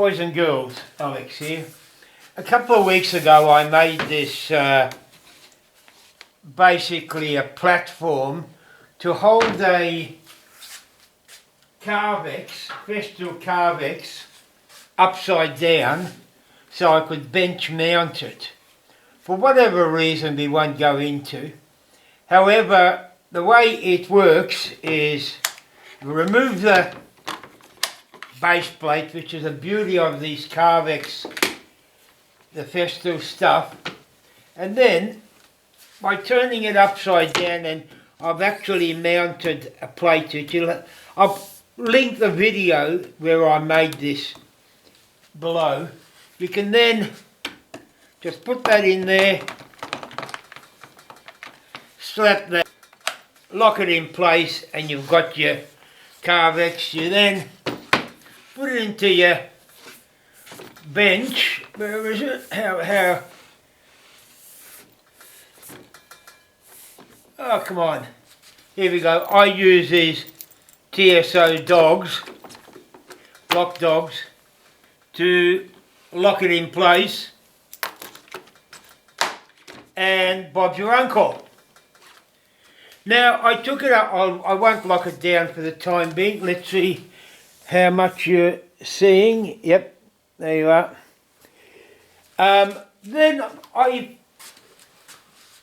Boys and girls, Alex here. A couple of weeks ago I made this basically a platform to hold a Carvex, Festool Carvex, upside down so I could bench mount it. For whatever reason we won't go into. However, the way it works is you remove the base plate, which is the beauty of these Carvex, the Festool stuff, and then by turning it upside down, and I've actually mounted a plate to it. I'll link the video where I made this below. You can then just put that in there, slap that, lock it in place, and you've got your Carvex. You then put it into your bench. Where is it? How? Oh, come on. Here we go. I use these TSO dogs, lock dogs, to lock it in place. And Bob's your uncle. Now, I took it out. I won't lock it down for the time being. Let's see how much you're seeing. Yep, there you are. Then I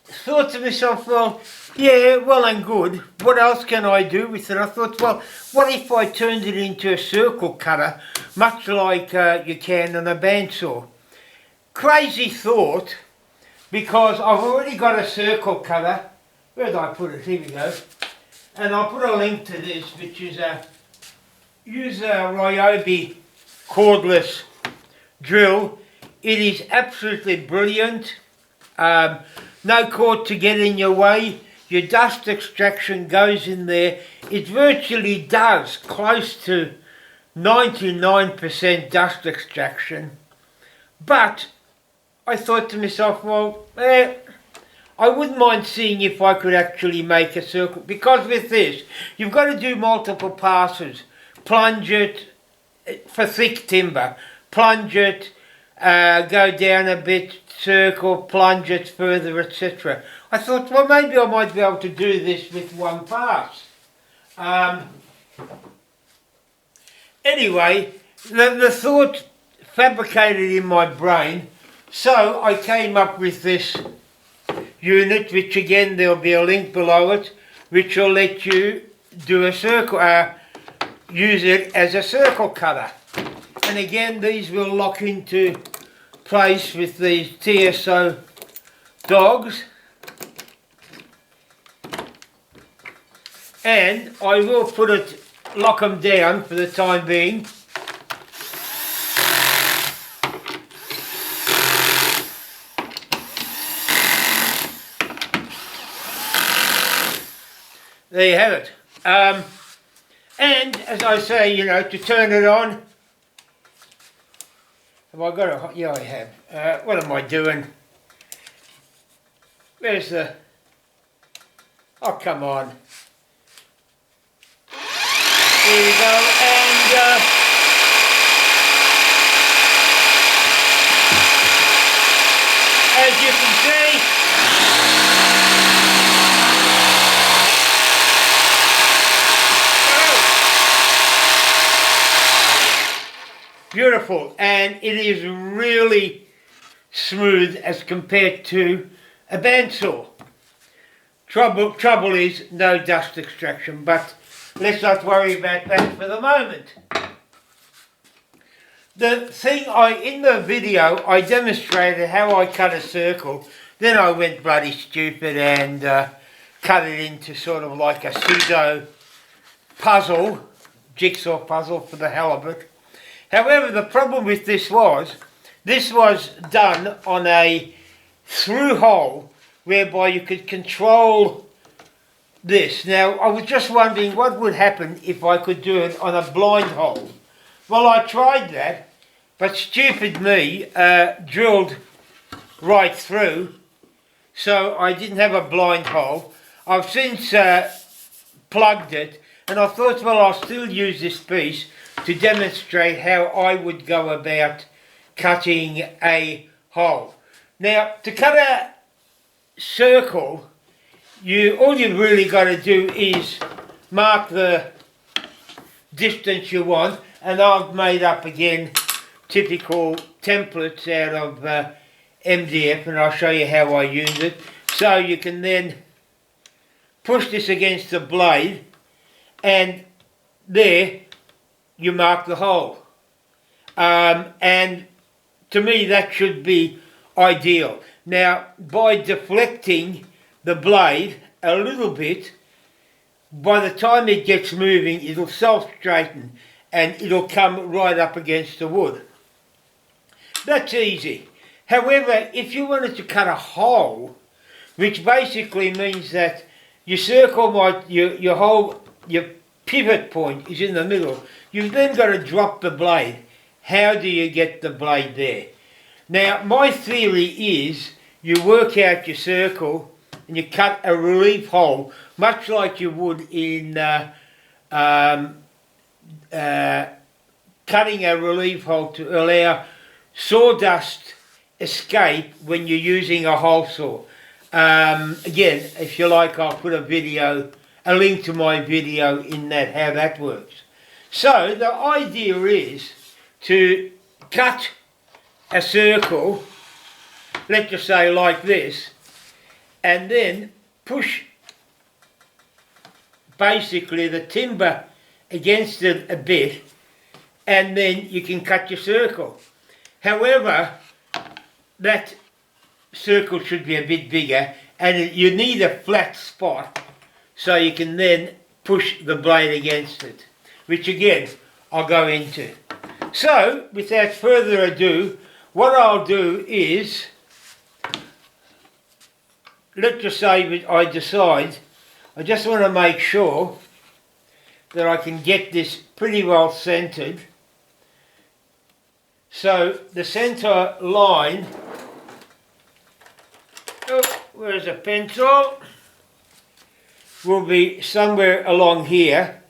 thought to myself, well, yeah, well and good. What else can I do with it? I thought, well, what if I turned it into a circle cutter, much like you can on a bandsaw? Crazy thought, because I've already got a circle cutter. Where did I put it? Here we go. And I'll put a link to this, which is use a Ryobi cordless drill. It is absolutely brilliant. No cord to get in your way. Your dust extraction goes in there. It virtually does close to 99% dust extraction. But I thought to myself, well, I wouldn't mind seeing if I could actually make a circle, because with this you've got to do multiple passes. Plunge it for thick timber, plunge it, go down a bit, circle, plunge it further, etc. I thought, well, maybe I might be able to do this with one pass. Anyway, the thought fabricated in my brain, so I came up with this unit, which again there'll be a link below it, which will let you do a circle, use it as a circle cutter. And again, these will lock into place with these TSO dogs. And I will lock them down for the time being. There you have it. And as I say, you know, to turn it on, have I got a, yeah, I have. What am I doing? Where's the, oh, come on. Here we go, and as you can see, beautiful, and it is really smooth as compared to a bandsaw. Trouble is no dust extraction, but let's not worry about that for the moment. The thing in the video, I demonstrated how I cut a circle. Then I went bloody stupid and cut it into sort of like a pseudo puzzle, jigsaw puzzle for the hell of it. However, the problem with this was done on a through hole whereby you could control this. Now, I was just wondering what would happen if I could do it on a blind hole. Well, I tried that, but stupid me drilled right through, so I didn't have a blind hole. I've since plugged it, And I thought, well, I'll still use this piece to demonstrate how I would go about cutting a hole. Now, to cut a circle, all you've really got to do is mark the distance you want, and I've made up again typical templates out of MDF, and I'll show you how I use it. So you can then push this against the blade, and there you mark the hole. And to me that should be ideal. Now, by deflecting the blade a little bit, by the time it gets moving, it'll self-straighten and it'll come right up against the wood. That's easy. However, if you wanted to cut a hole, which basically means that your circle your pivot point is in the middle, you've then got to drop the blade. How do you get the blade there? Now, my theory is you work out your circle and you cut a relief hole, much like you would in cutting a relief hole to allow sawdust escape when you're using a hole saw. Again, if you like, I'll put a link to my video in that, how that works. So the idea is to cut a circle, let's just say like this, and then push basically the timber against it a bit, and then you can cut your circle. However, that circle should be a bit bigger, and you need a flat spot so you can then push the blade against it, which again I'll go into. So without further ado, what I'll do is, let's just say I decide I just want to make sure that I can get this pretty well centered. So the center line, where's a pencil, will be somewhere along here.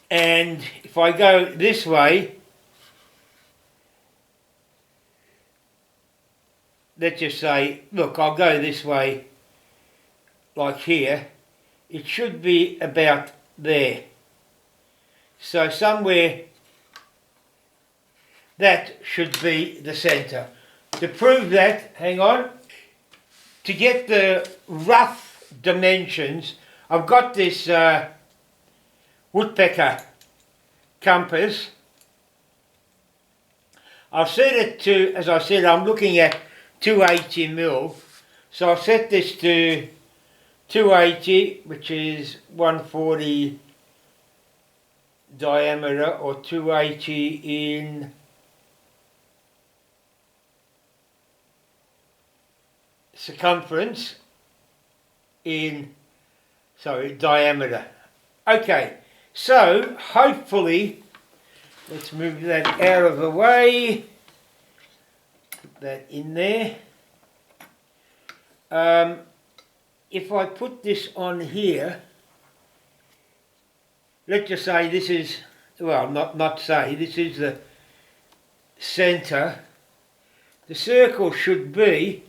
And if I go this way, let's just say, look, I'll go this way, like here, it should be about there. So somewhere that should be the centre. To prove that, hang on, to get the rough dimensions, I've got this woodpecker compass. I'll set it to, as I said, I'm looking at 280mm, so I'll set this to 280, which is 140 diameter, or 280 in circumference, diameter. Okay, so hopefully, let's move that out of the way, put that in there. If I put this on here, let's just say this is, well, not say, this is the centre. The circle should be,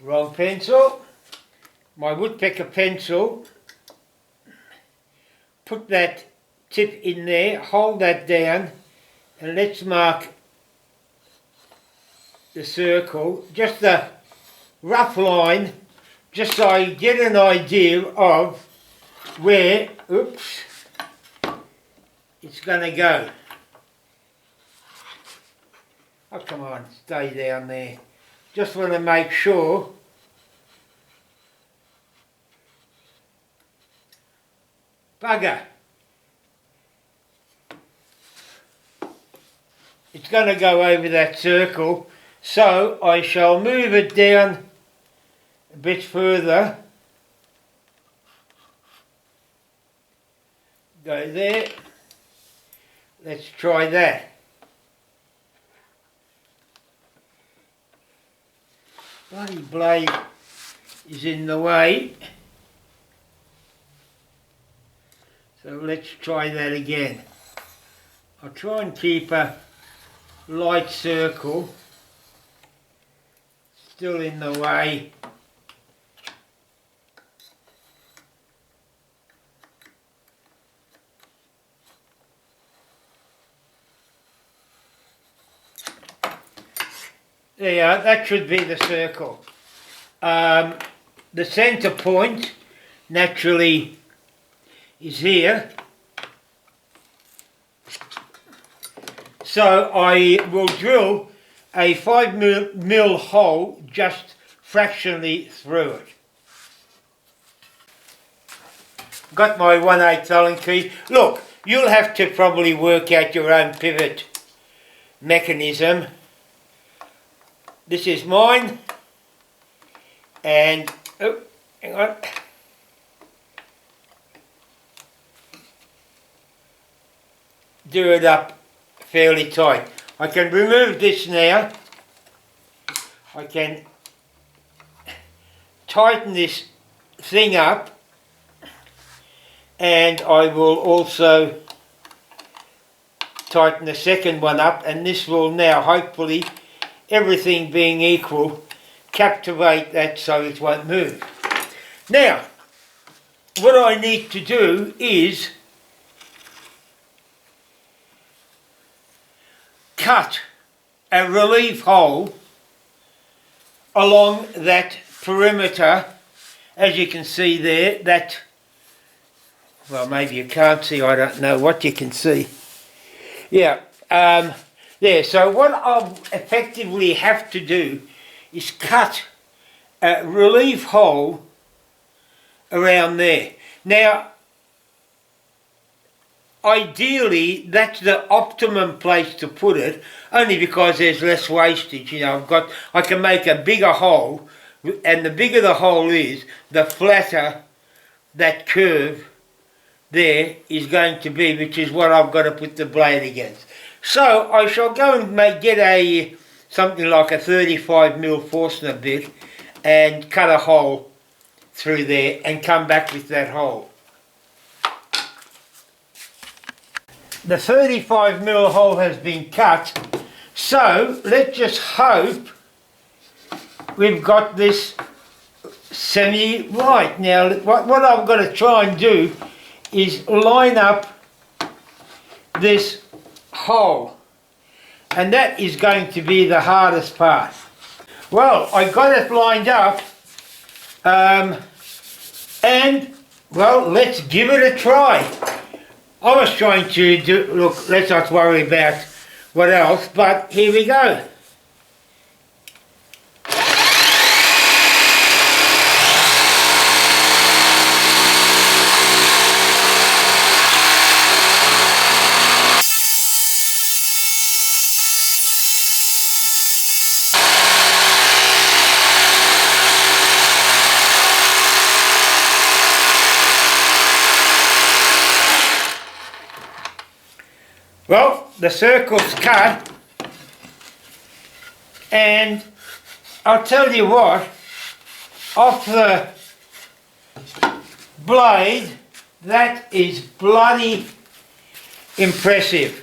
wrong pencil, my woodpecker pencil, put that tip in there, hold that down, and let's mark the circle, just a rough line, just so I get an idea of where, oops, it's going to go. Oh, come on, stay down there. Just want to make sure bugger. It's going to go over that circle, so I shall move it down a bit further. Go there. Let's try that. Bloody blade is in the way. So let's try that again. I'll try and keep a light circle, still in the way. There you are, that should be the circle. The centre point naturally is here. So I will drill a 5mm hole just fractionally through it. Got my 1/8 Allen key. Look, you'll have to probably work out your own pivot mechanism. This is mine, and oh, hang on. Do it up fairly tight. I can remove this now. I can tighten this thing up, and I will also tighten the second one up, and this will now, hopefully, everything being equal, captivate that so it won't move. Now, what I need to do is cut a relief hole along that perimeter, as you can see there, that, well, maybe you can't see, I don't know what you can see. Yeah, there, so what I'll effectively have to do is cut a relief hole around there. Now, ideally, that's the optimum place to put it, only because there's less wastage. You know, I can make a bigger hole, and the bigger the hole is, the flatter that curve there is going to be, which is what I've got to put the blade against. So I shall go and get something like a 35mm Forstner bit and cut a hole through there and come back with that hole. The 35mm hole has been cut, so let's just hope we've got this semi-right. Now what I've got to try and do is line up this hole, and that is going to be the hardest part. Well, I got it lined up, and well, let's give it a try. I was trying to do, look, let's not worry about what else, but here we go. Well, the circle's cut, and I'll tell you what, off the blade, that is bloody impressive.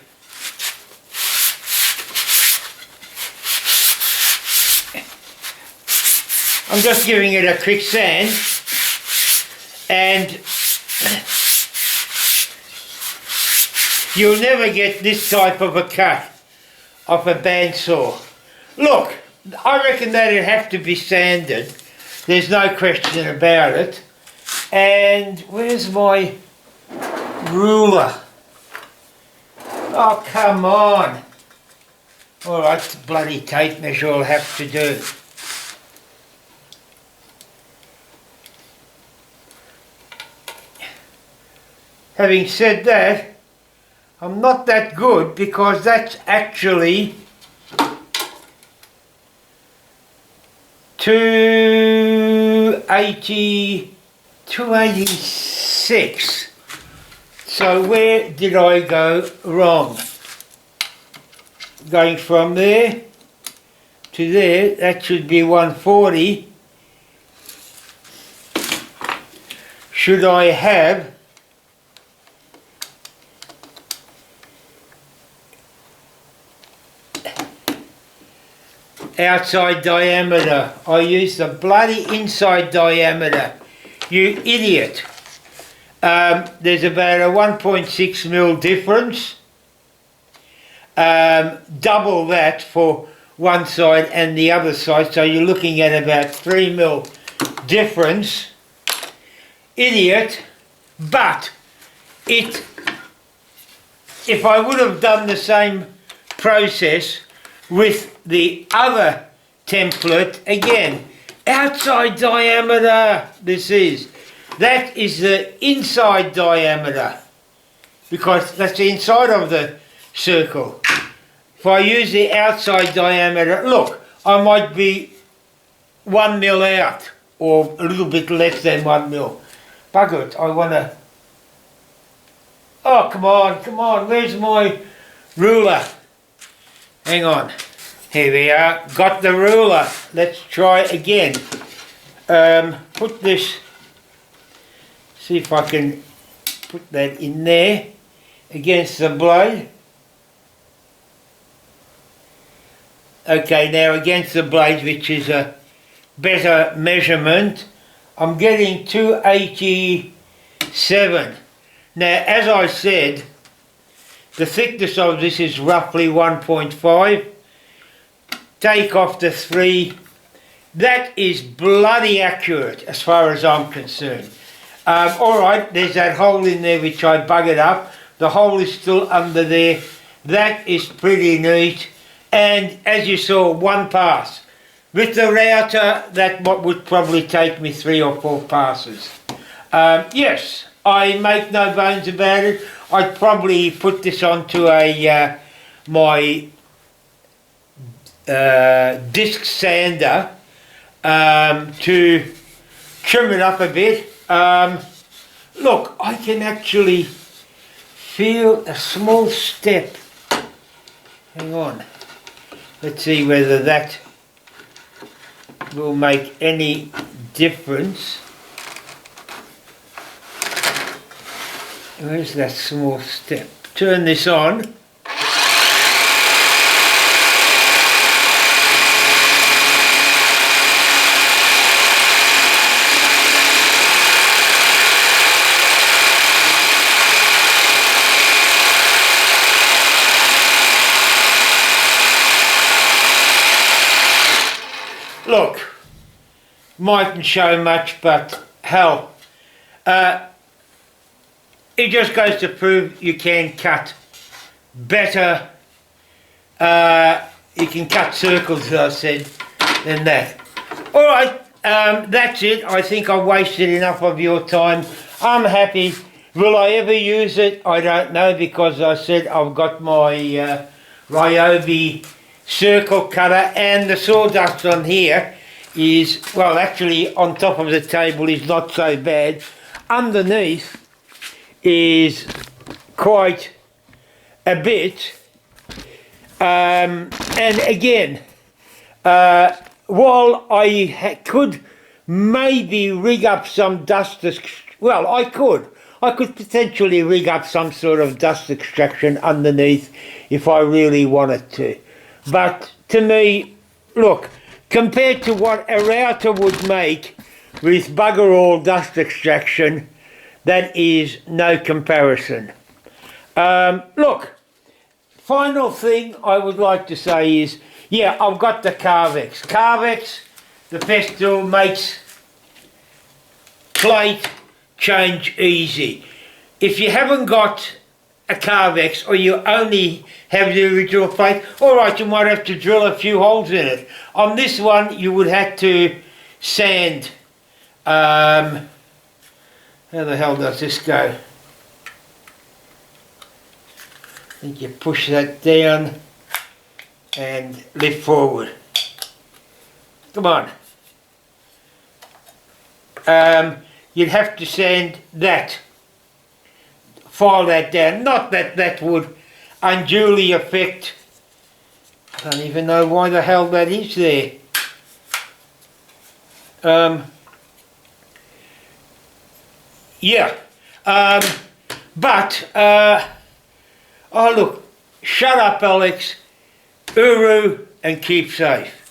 I'm just giving it a quick sand, and you'll never get this type of a cut off a bandsaw. Look, I reckon that'd have to be sanded. There's no question about it. And where's my ruler? Oh, come on. All right, bloody tape measure I'll have to do. Having said that, I'm not that good, because that's actually 286. So where did I go wrong? Going from there to there, that should be 140. Should I have outside diameter. I use the bloody inside diameter. You idiot. There's about a 1.6 mil difference. Double that for one side and the other side, so you're looking at about 3 mil difference. Idiot. But if I would have done the same process with the other template, again, outside diameter, that is the inside diameter, because that's the inside of the circle. If I use the outside diameter, look, I might be 1 mil out, or a little bit less than 1 mil. Bugger it, I want to... Oh, come on, where's my ruler? Hang on. Here we are, got the ruler. Let's try again. Put this, see if I can put that in there against the blade. Okay, now against the blade, which is a better measurement, I'm getting 287. Now, as I said, the thickness of this is roughly 1.5. Take off the 3. That is bloody accurate as far as I'm concerned. Alright, there's that hole in there which I buggered up. The hole is still under there. That is pretty neat. And as you saw, one pass. With the router, that would probably take me 3 or 4 passes. Yes, I make no bones about it. I'd probably put this onto a my disc sander to trim it up a bit. Look, I can actually feel a small step. Hang on. Let's see whether that will make any difference. Where's that small step? Turn this on. Look, mightn't show much, but hell, it just goes to prove you can cut better, you can cut circles, as I said, than that. Alright, that's it. I think I've wasted enough of your time. I'm happy. Will I ever use it? I don't know, because I said I've got my Ryobi circle cutter, and the sawdust on here is, well, actually on top of the table is not so bad. Underneath is quite a bit, and again, while I could maybe rig up some dust, well, I could potentially rig up some sort of dust extraction underneath if I really wanted to. But to me, look, compared to what a router would make with bugger all dust extraction, that is no comparison. Look, final thing I would like to say is, yeah, I've got the Carvex. Carvex, the best tool, makes plate change easy. If you haven't got a Carvex, or you only have the original plate, alright, you might have to drill a few holes in it. On this one, you would have to sand. How the hell does this go? I think you push that down and lift forward. Come on. You'd have to sand that. File that down. Not that that would unduly affect. I don't even know why the hell that is there. Yeah. Oh look, shut up Alex, Uru, and keep safe.